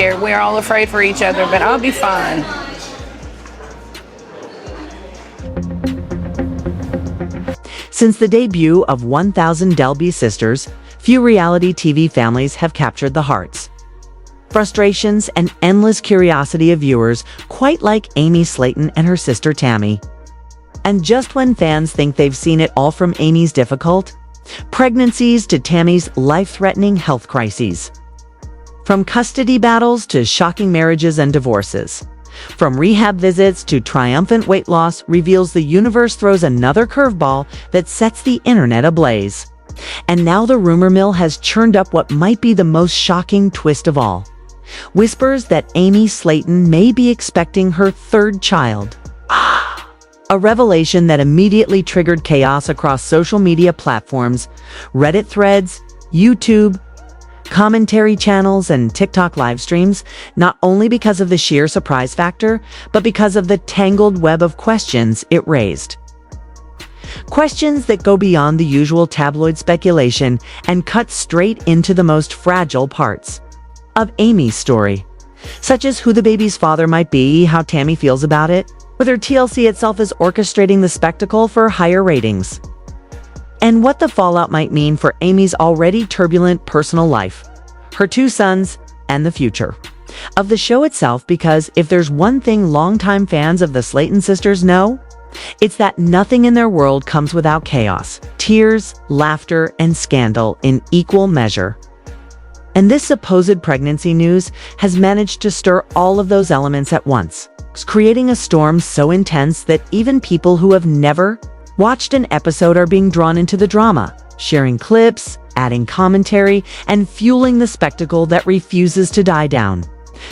scared. We're all afraid for each other, but I'll be fine. Since the debut of 1000 Delby Sisters, few reality TV families have captured the hearts, frustrations, and endless curiosity of viewers, quite like Amy Slaton and her sister Tammy. And just when fans think they've seen it all, from Amy's difficult pregnancies to Tammy's life-threatening health crises, from custody battles to shocking marriages and divorces, from rehab visits to triumphant weight loss reveals, the universe throws another curveball that sets the internet ablaze. And now the rumor mill has churned up what might be the most shocking twist of all. Whispers that Amy Slaton may be expecting her third child. A revelation that immediately triggered chaos across social media platforms, Reddit threads, YouTube, commentary channels, and TikTok live streams, not only because of the sheer surprise factor, but because of the tangled web of questions it raised. Questions that go beyond the usual tabloid speculation and cut straight into the most fragile parts of Amy's story, such as who the baby's father might be, how Tammy feels about it, whether TLC itself is orchestrating the spectacle for higher ratings, and what the fallout might mean for Amy's already turbulent personal life, her 2 sons, and the future of the show itself. Because if there's one thing longtime fans of the Slaton sisters know, it's that nothing in their world comes without chaos, tears, laughter, and scandal in equal measure. And this supposed pregnancy news has managed to stir all of those elements at once, creating a storm so intense that even people who have never watched an episode are being drawn into the drama, sharing clips, adding commentary, and fueling the spectacle that refuses to die down.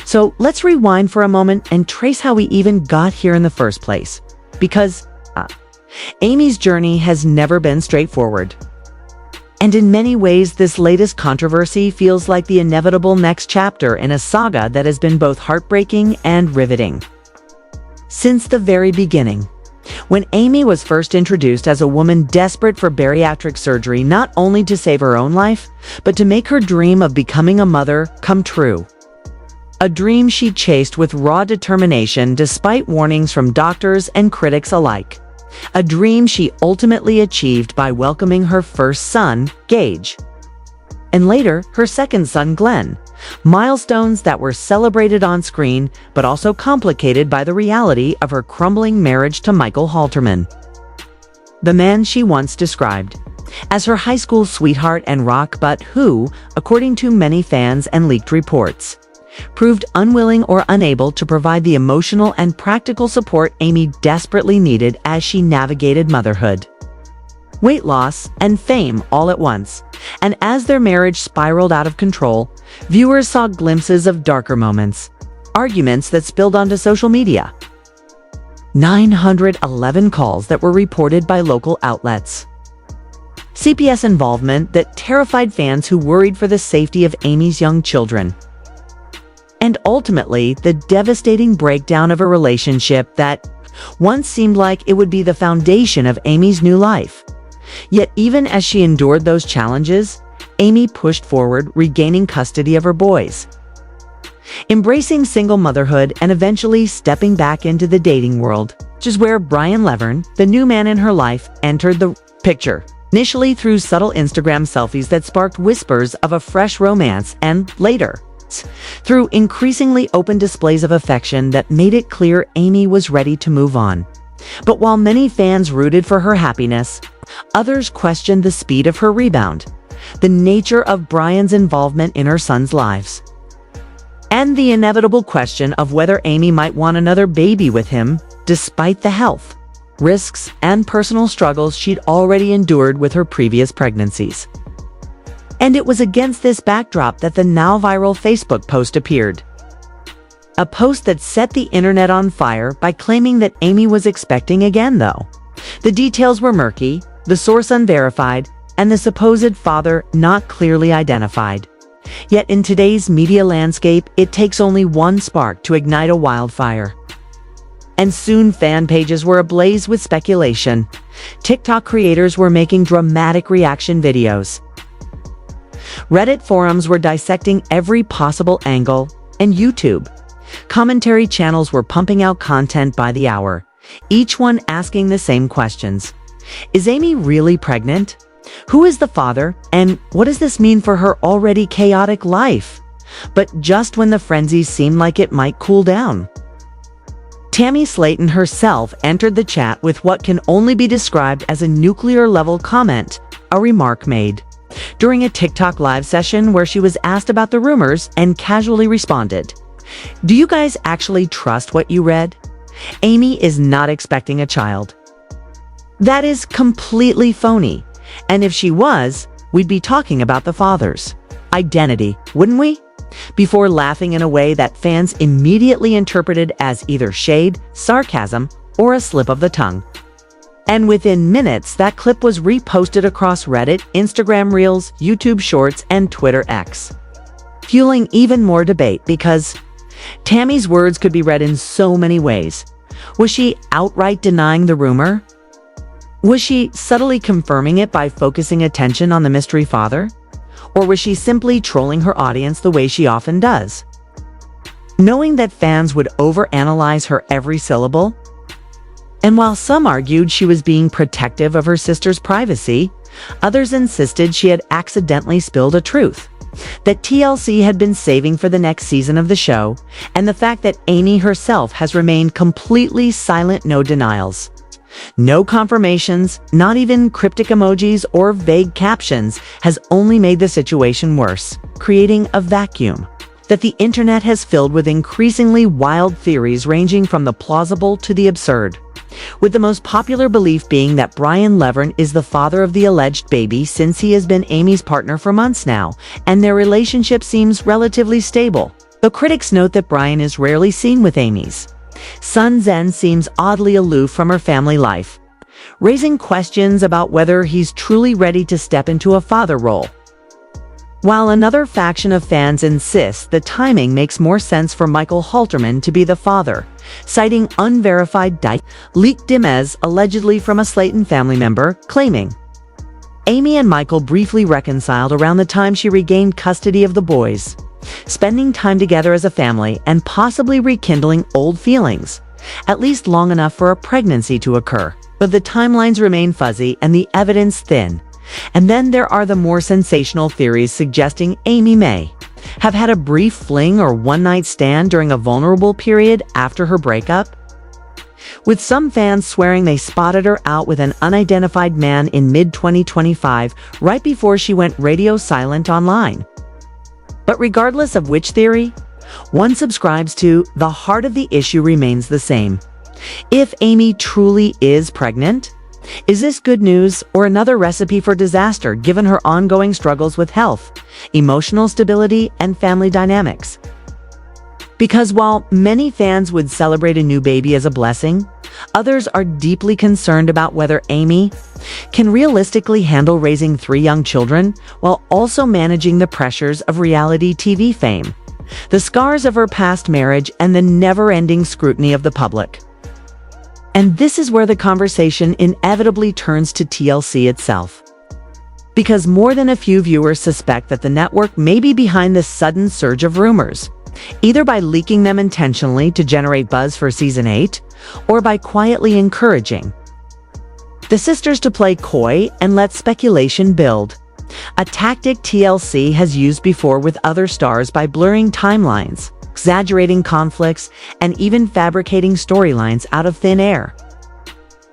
So let's rewind for a moment and trace how we even got here in the first place. Because Amy's journey has never been straightforward. And in many ways, this latest controversy feels like the inevitable next chapter in a saga that has been both heartbreaking and riveting. Since the very beginning, when Amy was first introduced as a woman desperate for bariatric surgery, not only to save her own life, but to make her dream of becoming a mother come true. A dream she chased with raw determination despite warnings from doctors and critics alike. A dream she ultimately achieved by welcoming her first son, Gage, and later her second son, Glenn. Milestones that were celebrated on screen, but also complicated by the reality of her crumbling marriage to Michael Halterman, the man she once described as her high school sweetheart and rock, but who, according to many fans and leaked reports, proved unwilling or unable to provide the emotional and practical support Amy desperately needed as she navigated motherhood, weight loss, and fame all at once. And as their marriage spiraled out of control, viewers saw glimpses of darker moments, arguments that spilled onto social media, 911 calls that were reported by local outlets, CPS involvement that terrified fans who worried for the safety of Amy's young children, and ultimately the devastating breakdown of a relationship that once seemed like it would be the foundation of Amy's new life. Yet even as she endured those challenges, Amy pushed forward, regaining custody of her boys, embracing single motherhood, and eventually stepping back into the dating world, which is where Brian Lovvorn, the new man in her life, entered the picture. Initially through subtle Instagram selfies that sparked whispers of a fresh romance, and later through increasingly open displays of affection that made it clear Amy was ready to move on. But while many fans rooted for her happiness, others questioned the speed of her rebound, the nature of Brian's involvement in her sons' lives, and the inevitable question of whether Amy might want another baby with him, despite the health risks and personal struggles she'd already endured with her previous pregnancies. And it was against this backdrop that the now viral Facebook post appeared. A post that set the internet on fire by claiming that Amy was expecting again, though the details were murky, the source unverified, and the supposed father not clearly identified. Yet in today's media landscape, it takes only one spark to ignite a wildfire. And soon fan pages were ablaze with speculation. TikTok creators were making dramatic reaction videos. Reddit forums were dissecting every possible angle, and YouTube. Commentary channels were pumping out content by the hour, each one asking the same questions. Is Amy really pregnant? Who is the father? And what does this mean for her already chaotic life? But just when the frenzy seemed like it might cool down, Tammy Slaton herself entered the chat with what can only be described as a nuclear-level comment, a remark made during a TikTok live session where she was asked about the rumors and casually responded, "Do you guys actually trust what you read? Amy is not expecting a child. That is completely phony. And if she was, we'd be talking about the father's identity, wouldn't we?" Before laughing in a way that fans immediately interpreted as either shade, sarcasm, or a slip of the tongue. And within minutes, that clip was reposted across Reddit, Instagram Reels, YouTube Shorts, and Twitter X, fueling even more debate because Tammy's words could be read in so many ways. Was she outright denying the rumor? Was she subtly confirming it by focusing attention on the mystery father? Or was she simply trolling her audience the way she often does, knowing that fans would overanalyze her every syllable? And while some argued she was being protective of her sister's privacy, others insisted she had accidentally spilled a truth that TLC had been saving for the next season of the show, and the fact that Amy herself has remained completely silent, no denials. No confirmations, not even cryptic emojis or vague captions, has only made the situation worse, creating a vacuum that the internet has filled with increasingly wild theories ranging from the plausible to the absurd, with the most popular belief being that Lovvorn is the father of the alleged baby since he has been Amy's partner for months now, and their relationship seems relatively stable. Though critics note that Brian is rarely seen with Amy's son Zen seems oddly aloof from her family life, raising questions about whether he's truly ready to step into a father role. While another faction of fans insists the timing makes more sense for Michael Halterman to be the father, citing unverified leaked images allegedly from a Slaton family member, claiming Amy and Michael briefly reconciled around the time she regained custody of the boys, spending time together as a family and possibly rekindling old feelings, at least long enough for a pregnancy to occur. But the timelines remain fuzzy and the evidence thin. And then there are the more sensational theories suggesting Amy may have had a brief fling or one-night stand during a vulnerable period after her breakup, with some fans swearing they spotted her out with an unidentified man in mid-2025 right before she went radio silent online. But regardless of which theory one subscribes to, the heart of the issue remains the same. If Amy truly is pregnant, is this good news or another recipe for disaster given her ongoing struggles with health, emotional stability, and family dynamics? Because while many fans would celebrate a new baby as a blessing, others are deeply concerned about whether Amy can realistically handle raising 3 young children while also managing the pressures of reality TV fame, the scars of her past marriage, and the never-ending scrutiny of the public. And this is where the conversation inevitably turns to TLC itself. Because more than a few viewers suspect that the network may be behind this sudden surge of rumors, either by leaking them intentionally to generate buzz for Season 8, or by quietly encouraging the sisters to play coy and let speculation build, a tactic TLC has used before with other stars by blurring timelines, exaggerating conflicts, and even fabricating storylines out of thin air.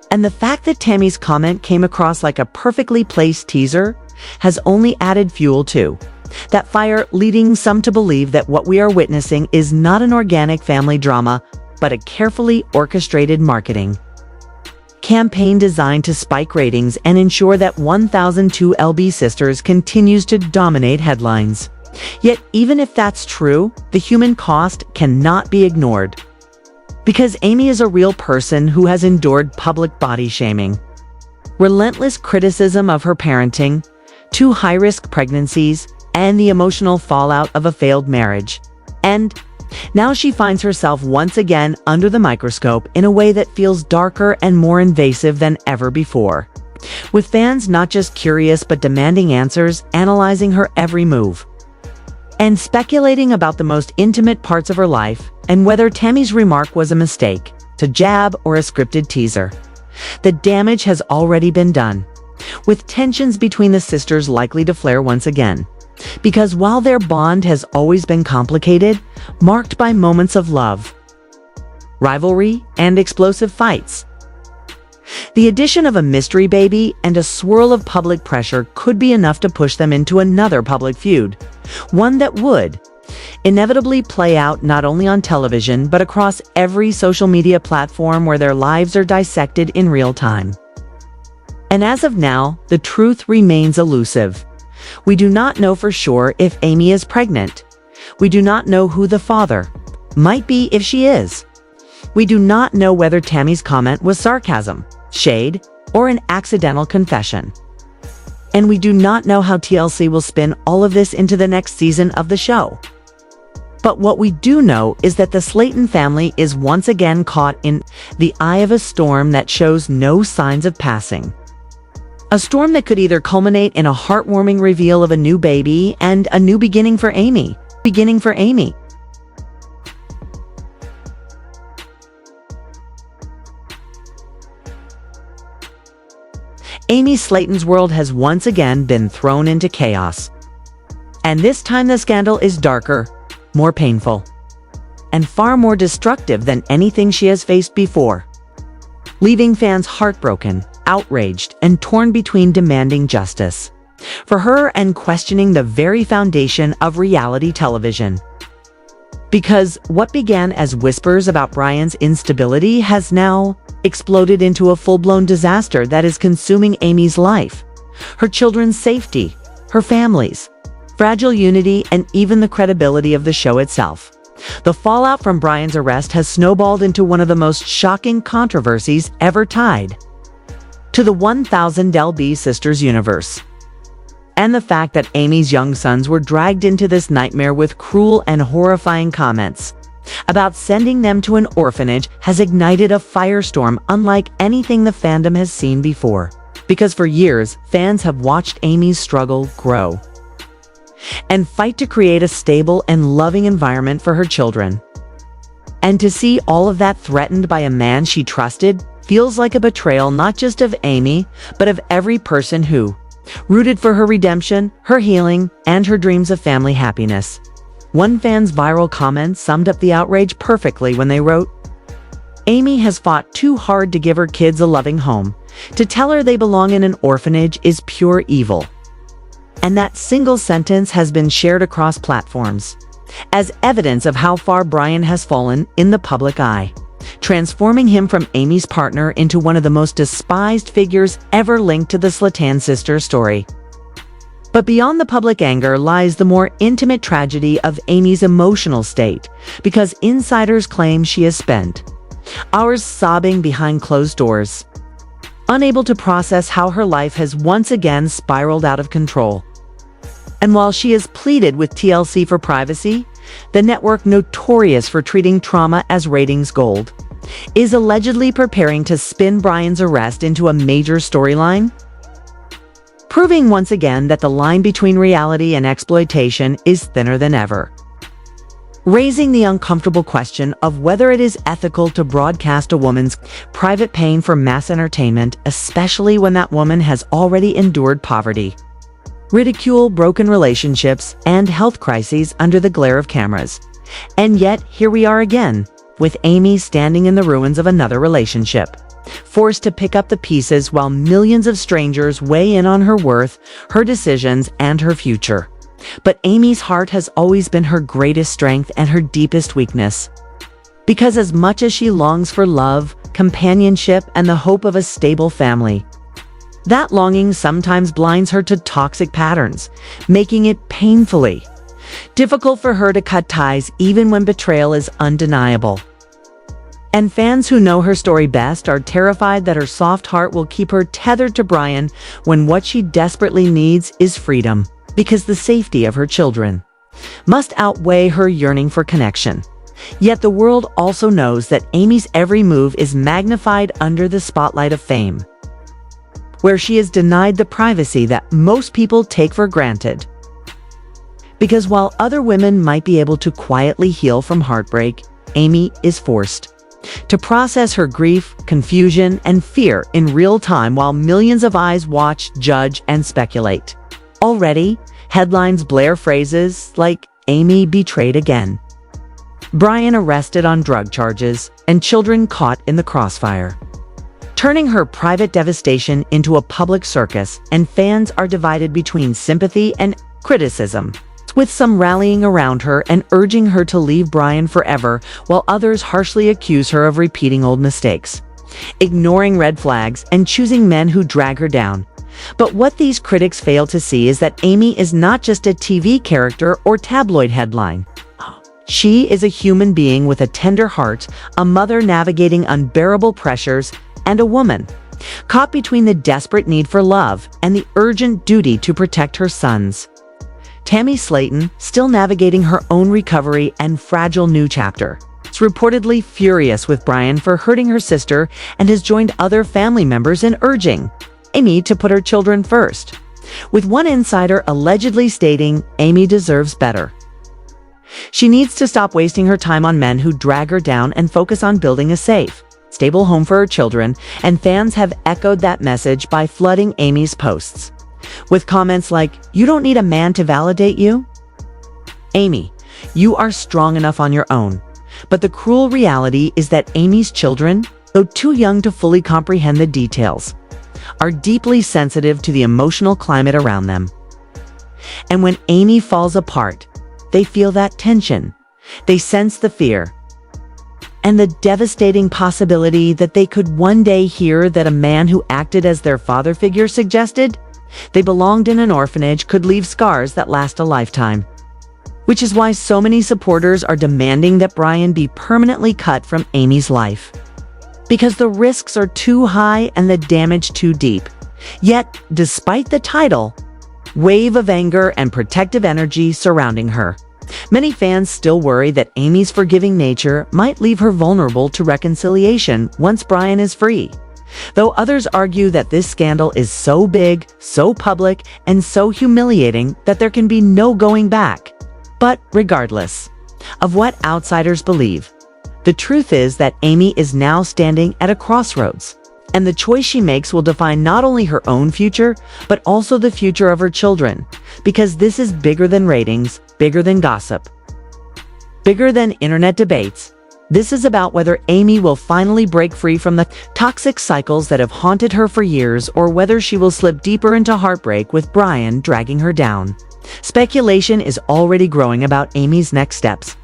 And the fact that Tammy's comment came across like a perfectly placed teaser has only added fuel to that fire, leading some to believe that what we are witnessing is not an organic family drama, but a carefully orchestrated marketing campaign designed to spike ratings and ensure that 1002 LB Sisters continues to dominate headlines. Yet, even if that's true, the human cost cannot be ignored. Because Amy is a real person who has endured public body shaming, relentless criticism of her parenting, 2 high-risk pregnancies, and the emotional fallout of a failed marriage. And now she finds herself once again under the microscope in a way that feels darker and more invasive than ever before, with fans not just curious but demanding answers, analyzing her every move. and speculating about the most intimate parts of her life and whether Tammy's remark was a mistake, a jab, or a scripted teaser. The damage has already been done, with tensions between the sisters likely to flare once again. Because while their bond has always been complicated, marked by moments of love, rivalry, and explosive fights, the addition of a mystery baby and a swirl of public pressure could be enough to push them into another public feud, one that would inevitably play out not only on television but across every social media platform where their lives are dissected in real time. And as of now, the truth remains elusive. We do not know for sure if Amy is pregnant. We do not know who the father might be if she is. We do not know whether Tammy's comment was sarcasm, shade, or an accidental confession. And we do not know how TLC will spin all of this into the next season of the show. But what we do know is that the Slaton family is once again caught in the eye of a storm that shows no signs of passing. A storm that could either culminate in a heartwarming reveal of a new baby and a new beginning for Amy. Amy Slaton's world has once again been thrown into chaos. And this time the scandal is darker, more painful, and far more destructive than anything she has faced before, leaving fans heartbroken, outraged, and torn between demanding justice for her and questioning the very foundation of reality television. Because what began as whispers about Brian's instability has now exploded into a full-blown disaster that is consuming Amy's life, her children's safety, her family's fragile unity, and even the credibility of the show itself. The fallout from Brian's arrest has snowballed into one of the most shocking controversies ever tied to the 1000 Delby Sisters universe. And the fact that Amy's young sons were dragged into this nightmare with cruel and horrifying comments about sending them to an orphanage has ignited a firestorm unlike anything the fandom has seen before. Because for years, fans have watched Amy's struggle grow and fight to create a stable and loving environment for her children. And to see all of that threatened by a man she trusted feels like a betrayal not just of Amy, but of every person who rooted for her redemption, her healing, and her dreams of family happiness. One fan's viral comment summed up the outrage perfectly when they wrote, "Amy has fought too hard to give her kids a loving home. To tell her they belong in an orphanage is pure evil." And that single sentence has been shared across platforms as evidence of how far Brian has fallen in the public eye, transforming him from Amy's partner into one of the most despised figures ever linked to the Slaton sisters' story. But beyond the public anger lies the more intimate tragedy of Amy's emotional state, because insiders claim she has spent hours sobbing behind closed doors, unable to process how her life has once again spiraled out of control. And while she has pleaded with TLC for privacy, the network notorious for treating trauma as ratings gold, is allegedly preparing to spin Brian's arrest into a major storyline, proving once again that the line between reality and exploitation is thinner than ever, raising the uncomfortable question of whether it is ethical to broadcast a woman's private pain for mass entertainment, especially when that woman has already endured poverty, ridicule, broken relationships, and health crises under the glare of cameras. And yet, here we are again, with Amy standing in the ruins of another relationship, forced to pick up the pieces while millions of strangers weigh in on her worth, her decisions, and her future. But Amy's heart has always been her greatest strength and her deepest weakness. Because as much as she longs for love, companionship, and the hope of a stable family, that longing sometimes blinds her to toxic patterns, making it painfully difficult for her to cut ties even when betrayal is undeniable. And fans who know her story best are terrified that her soft heart will keep her tethered to Brian when what she desperately needs is freedom, because the safety of her children must outweigh her yearning for connection. Yet the world also knows that Amy's every move is magnified under the spotlight of fame, where she is denied the privacy that most people take for granted. Because while other women might be able to quietly heal from heartbreak, Amy is forced to process her grief, confusion, and fear in real time while millions of eyes watch, judge, and speculate. Already, headlines blare phrases like, "Amy betrayed again," "Brian arrested on drug charges," and "children caught in the crossfire," turning her private devastation into a public circus, and fans are divided between sympathy and criticism, with some rallying around her and urging her to leave Brian forever, while others harshly accuse her of repeating old mistakes, ignoring red flags, and choosing men who drag her down. But what these critics fail to see is that Amy is not just a TV character or tabloid headline. She is a human being with a tender heart, a mother navigating unbearable pressures, and a woman caught between the desperate need for love and the urgent duty to protect her sons. Tammy Slaton, still navigating her own recovery and fragile new chapter, is reportedly furious with Brian for hurting her sister and has joined other family members in urging Amy to put her children first, with one insider allegedly stating Amy deserves better. She needs to stop wasting her time on men who drag her down and focus on building a safe, stable home for her children, and fans have echoed that message by flooding Amy's posts with comments like, "You don't need a man to validate you. Amy, you are strong enough on your own." But the cruel reality is that Amy's children, though too young to fully comprehend the details, are deeply sensitive to the emotional climate around them. And when Amy falls apart, they feel that tension. They sense the fear and the devastating possibility that they could one day hear that a man who acted as their father figure suggested they belonged in an orphanage could leave scars that last a lifetime. Which is why so many supporters are demanding that Brian be permanently cut from Amy's life. Because the risks are too high and the damage too deep. Yet, despite the title, wave of anger and protective energy surrounding her, many fans still worry that Amy's forgiving nature might leave her vulnerable to reconciliation once Brian is free. Though others argue that this scandal is so big, so public, and so humiliating that there can be no going back. But regardless of what outsiders believe, the truth is that Amy is now standing at a crossroads, and the choice she makes will define not only her own future, but also the future of her children, because this is bigger than ratings, bigger than gossip, bigger than internet debates. This is about whether Amy will finally break free from the toxic cycles that have haunted her for years, or whether she will slip deeper into heartbreak with Brian dragging her down. Speculation is already growing about Amy's next steps.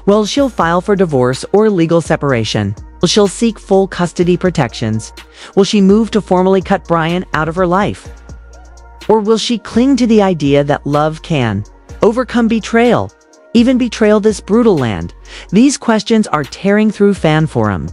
Will she file for divorce or legal separation? Will she seek full custody protections? Will she move to formally cut Brian out of her life? Or will she cling to the idea that love can overcome betrayal, even betrayal this brutal land? These questions are tearing through fan forum.